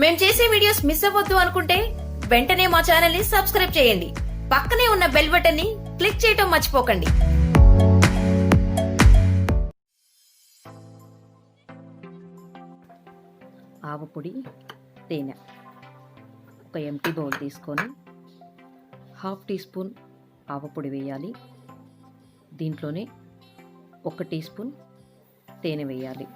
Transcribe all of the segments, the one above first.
మేము చేసే videos miss అవ్వద్దు అనుకుంటే వెంటనే మా ఛానల్ ని సబ్స్క్రైబ్ చేయండి. పక్కనే ఉన్న బెల్ బటన్ ని క్లిక్ చేయటం మర్చిపోకండి. ఆవపొడి, తేనె ఒక ఎంటీ బౌల్ తీసుకొని 1/2 టీ స్పూన్ ఆవపొడి వేయాలి. దీంట్లోనే 1 టీ స్పూన్ తేనె వేయాలి.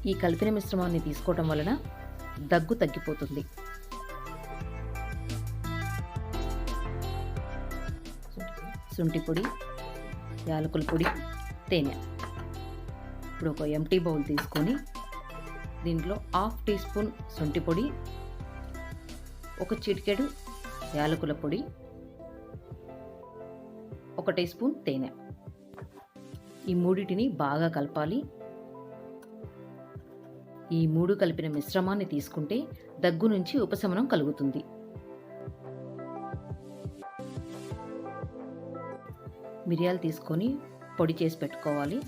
ఈ కలిపిన మిశ్రమాన్ని తీసుకోవటం వలన దగ్గు తగ్గిపోతుంది. శుంఠి పొడి, యాలకుల పొడి, తేనె. ఇప్పుడు ఒక ఎంటీ బౌల్ తీసుకొని దీంట్లో 1/2 టీ స్పూన్ శుంఠి పొడి, ఒక చిటికెడు యాలకుల పొడి, 1 టీ స్పూన్ తేనె. ఈ మూడిటిని బాగా కలపాలి. ఈ 3 కలిపిన మిశ్రమాన్ని తీసుకుంటే దగ్గు నుంచి ఉపశమనం కలుగుతుంది. మిరియాలు తీసుకొని పొడి చేసి పెట్టుకోవాలి.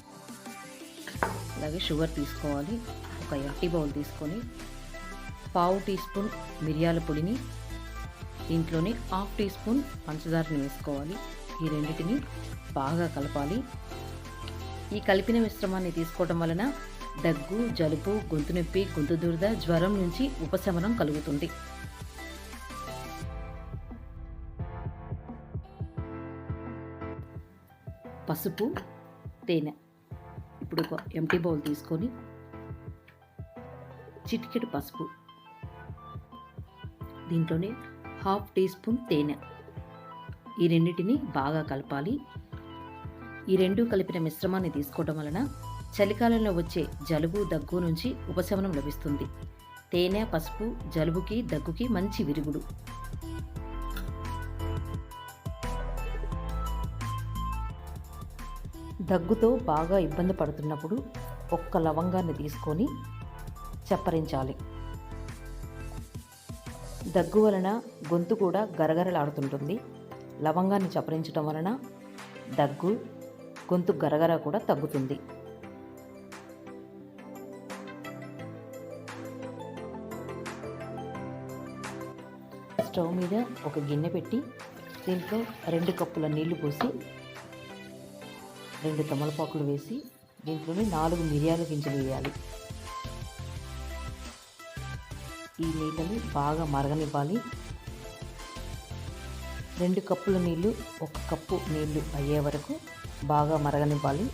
అలాగే షుగర్ తీసుకోవాలి. ఒక ఎంటీ బౌల్ తీసుకొని 1/2 టీ స్పూన్ మిరియాల పొడిని, దీంట్లోనే 1/2 టీ స్పూన్ పంచదారని వేసుకోవాలి. ఈ రెండింటిని బాగా కలపాలి. ఈ కలిపిన మిశ్రమాన్ని తీసుకోవడం వలన దగ్గు, జలుబు, గొంతు నొప్పి, గొంతు దురద, జ్వరం నుంచి ఉపశమనం కలుగుతుంది. పసుపు, తేనె. ఇప్పుడు ఒక ఎంటీ బౌల్ తీసుకొని చిటికెడు పసుపు, దీంట్లోనే 1/2 టీ స్పూన్ తేనె. ఈ రెండింటిని బాగా కలపాలి. ఈ 2 కలిపిన మిశ్రమాన్ని తీసుకోవడం వలన చలికాలంలో వచ్చే జలుబు, దగ్గు నుంచి ఉపశమనం లభిస్తుంది. తేనె, పసుపు జలుబుకి, దగ్గుకి మంచి విరుగుడు. దగ్గుతో బాగా ఇబ్బంది పడుతున్నప్పుడు 1 లవంగాన్ని తీసుకొని చప్పరించాలి. దగ్గు వలన గొంతు కూడా గరగరలాడుతుంటుంది. లవంగాన్ని చప్పరించడం వలన దగ్గు, గొంతు గరగర కూడా తగ్గుతుంది. స్టవ్ మీద ఒక గిన్నె పెట్టి దీంట్లో 2 కప్పుల నీళ్లు పోసి 2 తమలపాకులు వేసి దీంట్లోనే 4 మిరియాల గింజలు వేయాలి. ఈ నీళ్ళని బాగా మరగనివ్వాలి. 2 కప్పుల నీళ్లు 1 కప్పు నీళ్లు అయ్యే వరకు బాగా మరగనివ్వాలి.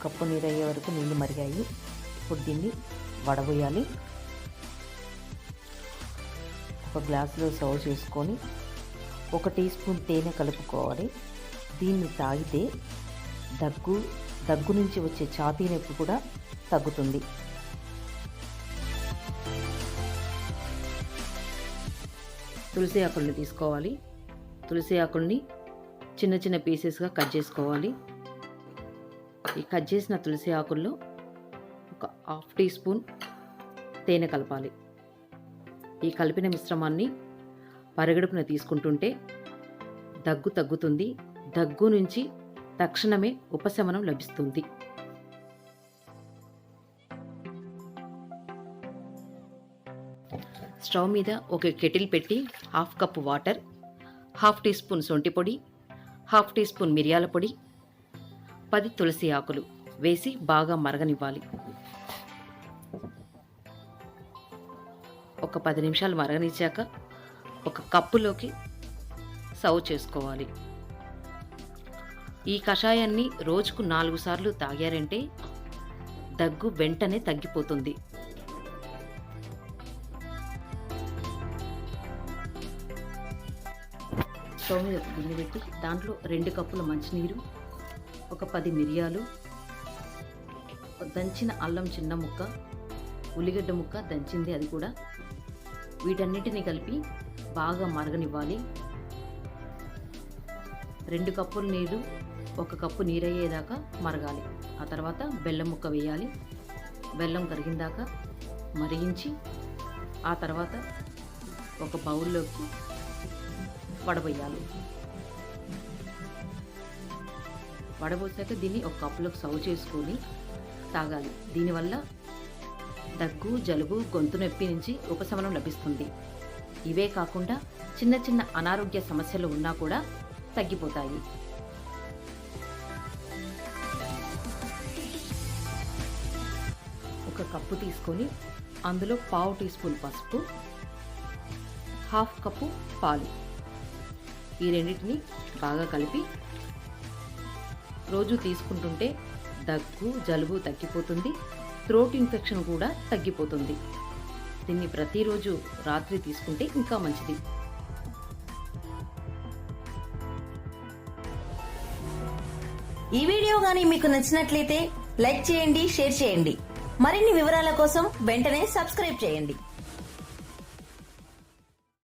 కప్పు నీరు అయ్యే వరకు నీళ్ళు మరిగాయి. ఇప్పుడు దీన్ని వడబోయాలి. ఒక గ్లాసులో సర్వ్ చేసుకొని 1 టీ స్పూన్ తేనె కలుపుకోవాలి. దీన్ని తాగితే దగ్గు నుంచి వచ్చే ఛాతీ నొప్పి కూడా తగ్గుతుంది. తులసి ఆకుల్ని తీసుకోవాలి. తులసి ఆకుల్ని చిన్న చిన్న పీసెస్గా కట్ చేసుకోవాలి. ఈ కట్ చేసిన తులసి ఆకుల్లో ఒక 1/2 టీ స్పూన్ తేనె కలపాలి. ఈ కలిపిన మిశ్రమాన్ని పరిగడుపున తీసుకుంటుంటే దగ్గు తగ్గుతుంది. దగ్గు నుంచి తక్షణమే ఉపశమనం లభిస్తుంది. స్టవ్ మీద ఒక కెటిల్ పెట్టి 1/2 కప్పు వాటర్, 1/2 టీ స్పూన్ శొంఠి పొడి, 1/2 టీ స్పూన్ మిరియాల పొడి, 10 తులసి ఆకులు వేసి బాగా మరగనివ్వాలి. ఒక 10 నిమిషాలు మరగనిచ్చాక ఒక కప్పులోకి సర్వ్ చేసుకోవాలి. ఈ కషాయాన్ని రోజుకు 4 సార్లు తాగారంటే దగ్గు వెంటనే తగ్గిపోతుంది. స్టవ్ మీద గిన్నె పెట్టి దాంట్లో 2 కప్పుల మంచినీరు, ఒక 10 మిరియాలు, దంచిన అల్లం చిన్న ముక్క, ఉల్లిగడ్డ ముక్క దంచింది అది కూడా, వీటన్నిటిని కలిపి బాగా మరగనివ్వాలి. 2 కప్పుల నీరు 1 కప్పు నీరయ్యేదాకా మరగాలి. ఆ తర్వాత బెల్లం ముక్క వేయాలి. బెల్లం కరిగిందాక మరిగించి ఆ తర్వాత ఒక బౌల్లోకి వడబోయాలి. వడబోసాక దీన్ని ఒక కప్పులోకి సర్వ్ చేసుకొని తాగాలి. దీనివల్ల దగ్గు, జలుబు, గొంతు నొప్పి నుంచి ఉపశమనం లభిస్తుంది. ఇవే కాకుండా చిన్న చిన్న అనారోగ్య సమస్యలు ఉన్నా కూడా తగ్గిపోతాయి. ఒక కప్పు తీసుకొని అందులో 1/2 టీ స్పూన్ పసుపు, 1/2 కప్పు పాలు, ఈ రెండింటిని బాగా కలిపి రోజు తీసుకుంటుంటే దగ్గు, జలుబు తగ్గిపోతుంది. థ్రోట్ ఇన్ఫెక్షన్ కూడా తగ్గిపోతుంది. దీన్ని ప్రతిరోజు రాత్రి తీసుకుంటే ఇంకా మంచిది. ఈ వీడియో గానీ మీకు నచ్చినట్లయితే లైక్ చేయండి, షేర్ చేయండి. మరిన్ని వివరాల కోసం వెంటనే సబ్స్క్రైబ్ చేయండి.